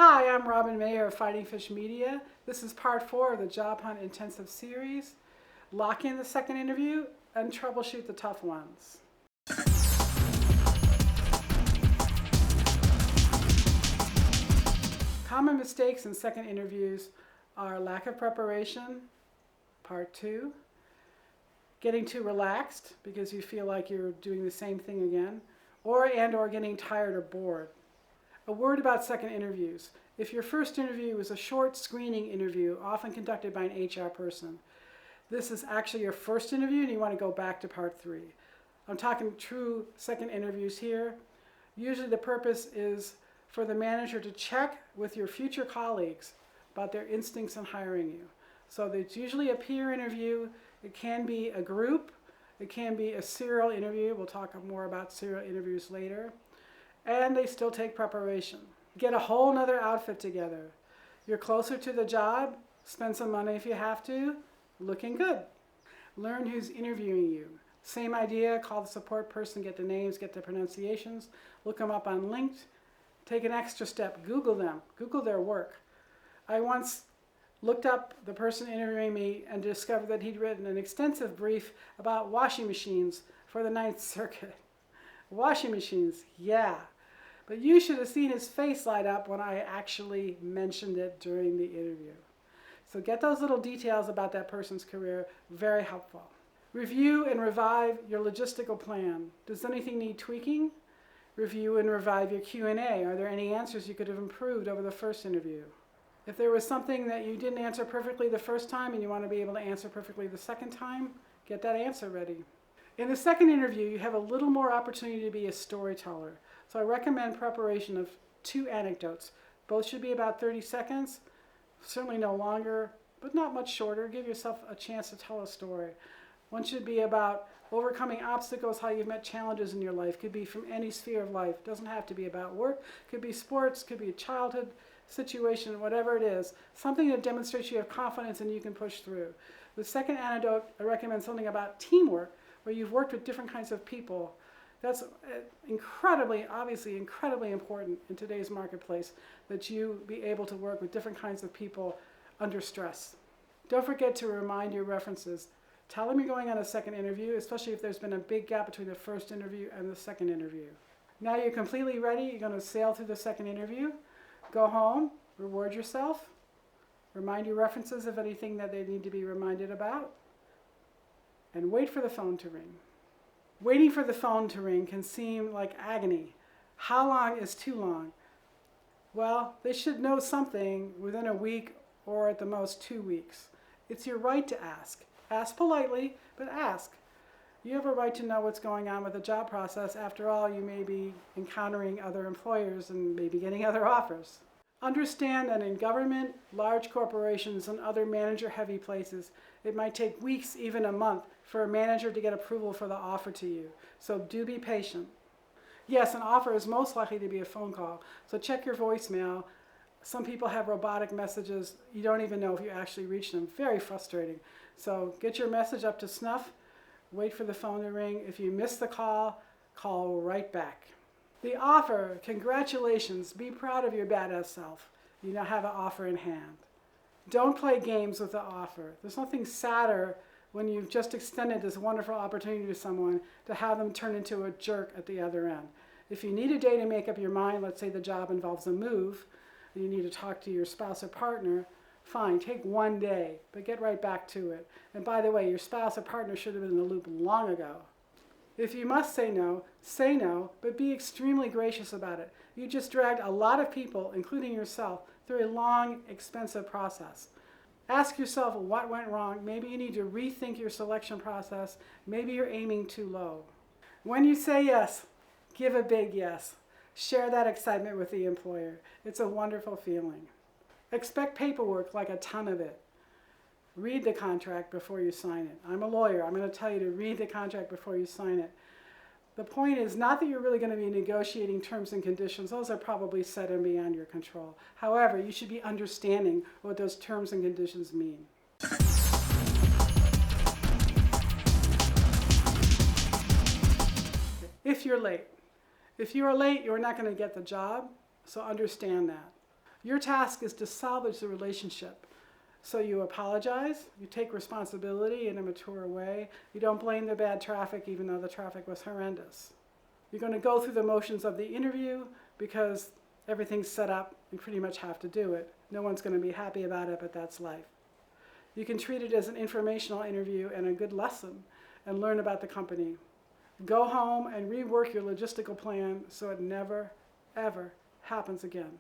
Hi, I'm Robin Mayer of Fighting Fish Media. This is part 4 of the Job Hunt Intensive Series. Lock in the second interview and troubleshoot the tough ones. Common mistakes in second interviews are lack of preparation, part 2, getting too relaxed because you feel like you're doing the same thing again, or getting tired or bored. A word about second interviews. If your first interview was a short screening interview, often conducted by an HR person, this is actually your first interview and you want to go back to part 3. I'm talking true second interviews here. Usually the purpose is for the manager to check with your future colleagues about their instincts in hiring you. So it's usually a peer interview. It can be a group. It can be a serial interview. We'll talk more about serial interviews later. And they still take preparation. Get a whole nother outfit together. You're closer to the job, spend some money if you have to, looking good. Learn who's interviewing you. Same idea, call the support person, get the names, get the pronunciations, look them up on LinkedIn. Take an extra step, Google them, Google their work. I once looked up the person interviewing me and discovered that he'd written an extensive brief about washing machines for the Ninth Circuit. Washing machines, yeah. But you should have seen his face light up when I actually mentioned it during the interview. So get those little details about that person's career, very helpful. Review and revive your logistical plan. Does anything need tweaking? Review and revive your Q&A. Are there any answers you could have improved over the first interview? If there was something that you didn't answer perfectly the first time and you want to be able to answer perfectly the second time, get that answer ready. In the second interview, you have a little more opportunity to be a storyteller. So I recommend preparation of 2 anecdotes. Both should be about 30 seconds, certainly no longer, but not much shorter. Give yourself a chance to tell a story. One should be about overcoming obstacles, how you've met challenges in your life. Could be from any sphere of life. Doesn't have to be about work. Could be sports, could be a childhood situation, whatever it is. Something that demonstrates you have confidence and you can push through. The second anecdote, I recommend something about teamwork, where you've worked with different kinds of people. That's obviously incredibly important in today's marketplace, that you be able to work with different kinds of people under stress. Don't forget to remind your references. Tell them you're going on a second interview, especially if there's been a big gap between the first interview and the second interview. Now you're completely ready. You're going to sail through the second interview. Go home, reward yourself, remind your references of anything that they need to be reminded about, and wait for the phone to ring. Waiting for the phone to ring can seem like agony. How long is too long? Well, they should know something within a week or at the most 2 weeks. It's your right to ask. Ask politely, but ask. You have a right to know what's going on with the job process. After all, you may be encountering other employers and maybe getting other offers. Understand that in government, large corporations, and other manager-heavy places, it might take weeks, even a month, for a manager to get approval for the offer to you. So do be patient. Yes, an offer is most likely to be a phone call, so check your voicemail. Some people have robotic messages. You don't even know if you actually reach them. Very frustrating. So get your message up to snuff. Wait for the phone to ring. If you miss the call, call right back. The offer, congratulations. Be proud of your badass self. You now have an offer in hand. Don't play games with the offer. There's nothing sadder when you've just extended this wonderful opportunity to someone to have them turn into a jerk at the other end. If you need a day to make up your mind, let's say the job involves a move, and you need to talk to your spouse or partner, fine, take 1 day, but get right back to it. And by the way, your spouse or partner should have been in the loop long ago. If you must say no, but be extremely gracious about it. You just dragged a lot of people, including yourself, through a long, expensive process. Ask yourself what went wrong. Maybe you need to rethink your selection process. Maybe you're aiming too low. When you say yes, give a big yes. Share that excitement with the employer. It's a wonderful feeling. Expect paperwork, like a ton of it. Read the contract before you sign it. I'm a lawyer. I'm going to tell you to read the contract before you sign it. The point is not that you're really going to be negotiating terms and conditions. Those are probably set and beyond your control. However, you should be understanding what those terms and conditions mean. If you're late. If you are late, you're not going to get the job, so understand that. Your task is to salvage the relationship. So you apologize, you take responsibility in a mature way, you don't blame the bad traffic even though the traffic was horrendous. You're going to go through the motions of the interview because everything's set up, you pretty much have to do it. No one's going to be happy about it, but that's life. You can treat it as an informational interview and a good lesson and learn about the company. Go home and rework your logistical plan so it never, ever happens again.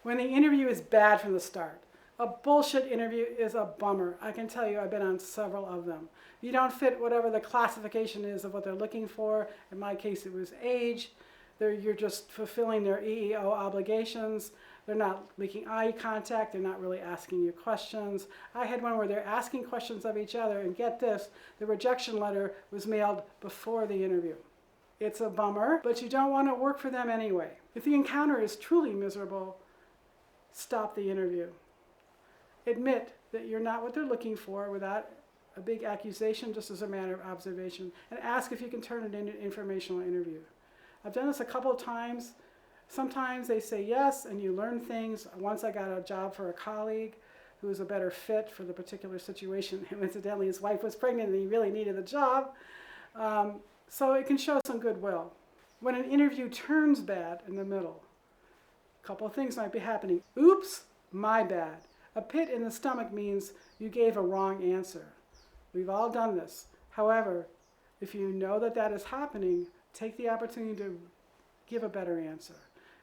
When the interview is bad from the start, a bullshit interview is a bummer. I can tell you I've been on several of them. You don't fit whatever the classification is of what they're looking for. In my case, it was age. You're just fulfilling their EEO obligations. They're not making eye contact. They're not really asking you questions. I had one where they're asking questions of each other, and get this, the rejection letter was mailed before the interview. It's a bummer, but you don't want to work for them anyway. If the encounter is truly miserable, stop the interview. Admit that you're not what they're looking for without a big accusation, just as a matter of observation, and ask if you can turn it into an informational interview. I've done this a couple of times. Sometimes they say yes, and you learn things. Once I got a job for a colleague who was a better fit for the particular situation. Incidentally, his wife was pregnant and he really needed the job. So it can show some goodwill. When an interview turns bad in the middle, a couple of things might be happening. Oops, my bad. A pit in the stomach means you gave a wrong answer. We've all done this. However, if you know that that is happening, take the opportunity to give a better answer.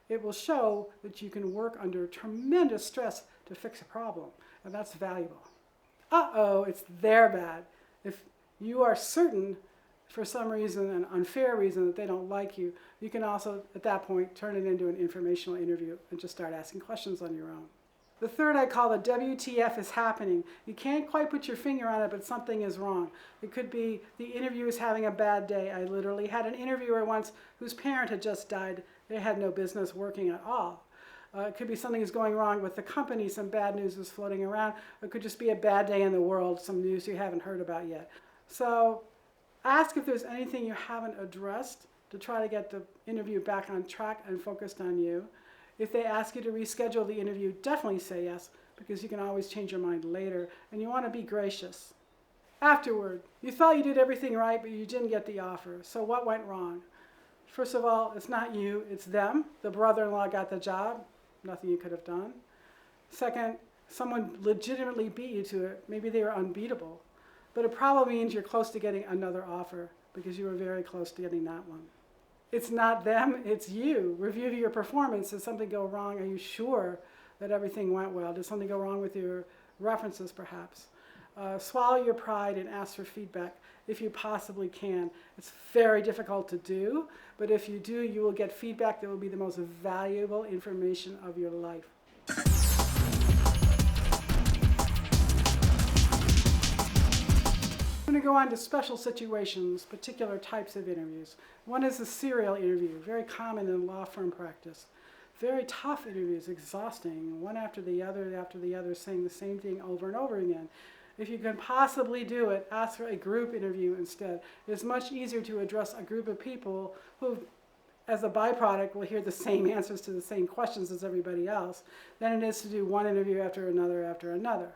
It will show that you can work under tremendous stress to fix a problem, and that's valuable. Uh-oh, it's their bad. If you are certain, for some reason, an unfair reason, that they don't like you, you can also, at that point, turn it into an informational interview and just start asking questions on your own. The third I call the WTF is happening. You can't quite put your finger on it, but something is wrong. It could be the interviewer is having a bad day. I literally had an interviewer once whose parent had just died. They had no business working at all. It could be something is going wrong with the company, some bad news is floating around. It could just be a bad day in the world, some news you haven't heard about yet. So ask if there's anything you haven't addressed to try to get the interview back on track and focused on you. If they ask you to reschedule the interview, definitely say yes, because you can always change your mind later, and you want to be gracious. Afterward, you thought you did everything right, but you didn't get the offer. So what went wrong? First of all, it's not you, it's them. The brother-in-law got the job, nothing you could have done. Second, someone legitimately beat you to it. Maybe they were unbeatable. But it probably means you're close to getting another offer, because you were very close to getting that one. It's not them, it's you. Review your performance. Did something go wrong? Are you sure that everything went well? Did something go wrong with your references, perhaps? Swallow your pride and ask for feedback if you possibly can. It's very difficult to do, but if you do, you will get feedback that will be the most valuable information of your life. I'm going to go on to special situations, particular types of interviews. One is a serial interview, very common in law firm practice. Very tough interviews, exhausting, one after the other, saying the same thing over and over again. If you can possibly do it, ask for a group interview instead. It's much easier to address a group of people who, as a byproduct, will hear the same answers to the same questions as everybody else than it is to do one interview after another.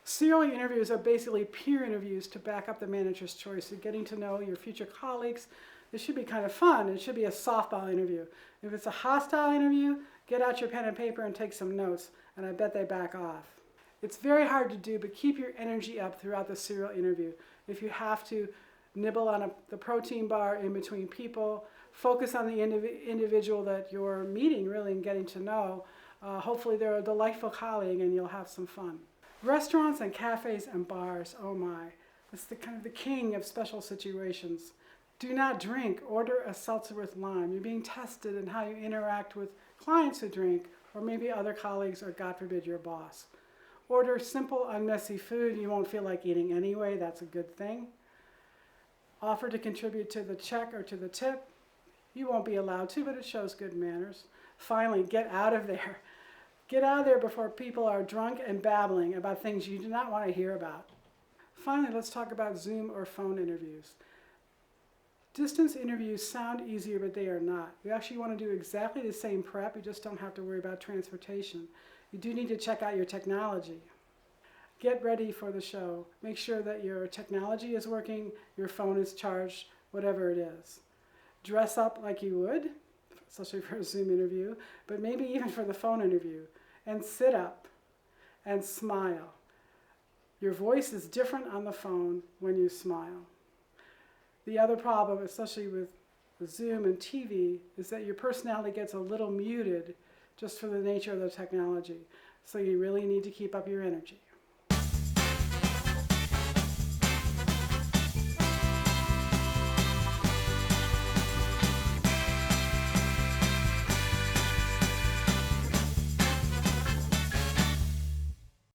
Serial interviews are basically peer interviews to back up the manager's choice of getting to know your future colleagues. It should be kind of fun. It should be a softball interview. If it's a hostile interview, get out your pen and paper and take some notes, and I bet they back off. It's very hard to do, but keep your energy up throughout the serial interview. If you have to, nibble on the protein bar in between people, focus on the individual that you're meeting, really, and getting to know. Hopefully they're a delightful colleague and you'll have some fun. Restaurants and cafes and bars, oh my, it's the kind of the king of special situations. Do not drink. Order a seltzer with lime. You're being tested in how you interact with clients who drink, or maybe other colleagues, or God forbid, your boss. Order simple, unmessy food you won't feel like eating anyway. That's a good thing. Offer to contribute to the check or to the tip. You won't be allowed to, but it shows good manners. Finally, get out of there. Get out of there before people are drunk and babbling about things you do not want to hear about. Finally, let's talk about Zoom or phone interviews. Distance interviews sound easier, but they are not. You actually want to do exactly the same prep. You just don't have to worry about transportation. you do need to check out your technology. Get ready for the show. Make sure that your technology is working, your phone is charged, whatever it is. Dress up like you would, especially for a Zoom interview, but maybe even for the phone interview, and sit up and smile. Your voice is different on the phone when you smile. The other problem, especially with Zoom and TV, is that your personality gets a little muted just for the nature of the technology. So you really need to keep up your energy.